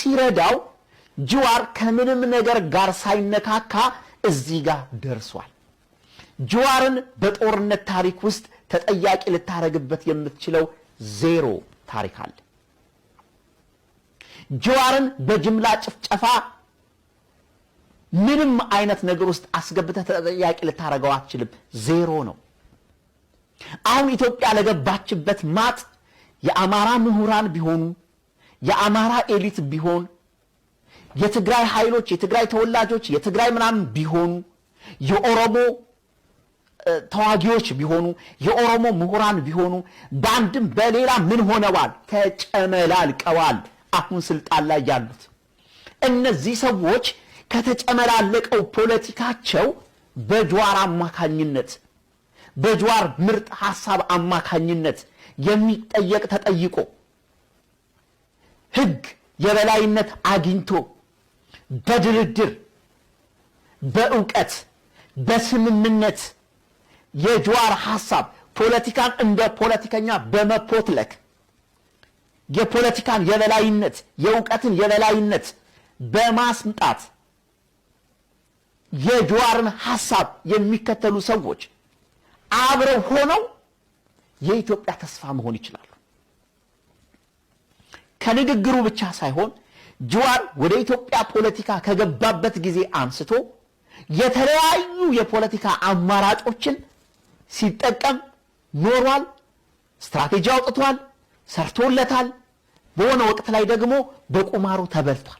ሲረዳው ጀዋር ከምንም ነገር ጋር ሳይነካካ እዚህ ጋር ደርሷል። ጀዋርን በጦርነት ታሪክ ውስጥ ተጠያቂ ልታረግበት የምትችለው ዜሮ ታሪክ አለ። ጀዋርን በጅምላ ጭፍጨፋ ምንም አይነት ነገር ውስጥ አስገብተህ ተጠያቂ ልታረጋው አትችልም። ዜሮ ነው። አሁን ኢትዮጵያ ለገባችበት ማጥ የአማራ ምሁራን ቢሆኑ የአማራ ኤሊት ቢሆን የትግራይ ኃይሎች የትግራይ ተወላጆች የትግራይ ምናምን ቢሆኑ የኦሮሞ ተዋጊዎች ቢሆኑ የኦሮሞ ምሁራን ቢሆኑ ባንድም በሌላ ምን ሆነዋል? ተጨመላልቀዋል። አሁን ስልጣን ላይ ያሉት እነዚህ ሰዎች ከተጨመላለቀው ፖለቲካቸው በጀዋር አማካኝነት በጀዋር ምርጥ ሐሳብ አማካኝነት የሚጠየቅ ተጠይቆ ህግ የበላይነት አግኝቶ በድርድር በእውቀት በስምምነት የጀዋር ሐሳብ ፖለቲካን እንደ ፖለቲከኛ በመፖትለክ የፖለቲካን የበላይነት የእውቀትን የበላይነት በማስምጣት የጀዋርን ሐሳብ የሚከተሉ ሰዎች አብረው ሆነው የኢትዮጵያ ተስፋ መሆን ይችላሉ። ከንግግሩ ብቻ ሳይሆን ጀዋር ወደ ኢትዮጵያ ፖለቲካ ከገባበት ጊዜ አንስቶ የተለያዩ የፖለቲካ አማራጮችን ሲጠቀም ኖሯል። ስትራቴጂ አውጥቷል፣ ሰርቶለታል። በሆነ ወቅት ላይ ደግሞ በቁማሩ ተበልቷል።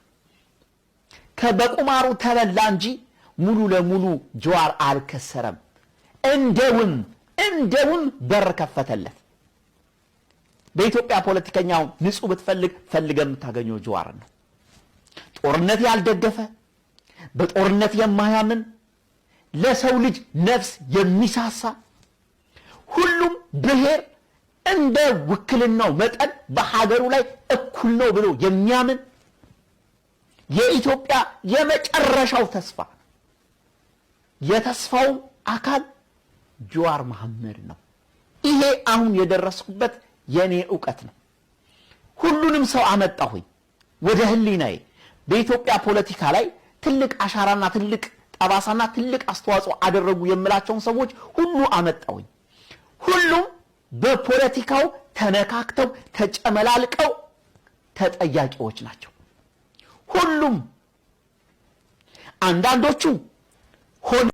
ከበቁማሩ ተበላ እንጂ ሙሉ ለሙሉ ጀዋር አልከሰረም። እንደውም በር ከፈተለት። በኢትዮጵያ ፖለቲከኛው ንጹህ ብትፈልግ የምታገኘው ጀዋር ነው። ጦርነት ያልደገፈ በጦርነት የማያምን ለሰው ልጅ ነፍስ የሚሳሳ ሁሉም ብሔር እንደ ውክልናው መጠን በሀገሩ ላይ እኩል ነው ብሎ የሚያምን የኢትዮጵያ የመጨረሻው ተስፋ የተስፋው አካል ጀዋር መሐመድ ነው። ይሄ አሁን የደረስኩበት የኔ ዕውቀት ነው። ሁሉንም ሰው አመጣሁኝ ወደ ህሊናዬ። በኢትዮጵያ ፖለቲካ ላይ ትልቅ አሻራና ትልቅ ጠባሳና ትልቅ አስተዋጽኦ አደረጉ የምላቸውን ሰዎች ሁሉ አመጣሁኝ። ሁሉም በፖለቲካው ተነካክተው ተጨመላልቀው ተጠያቂዎች ናቸው። ሁሉም አንዳንዶቹ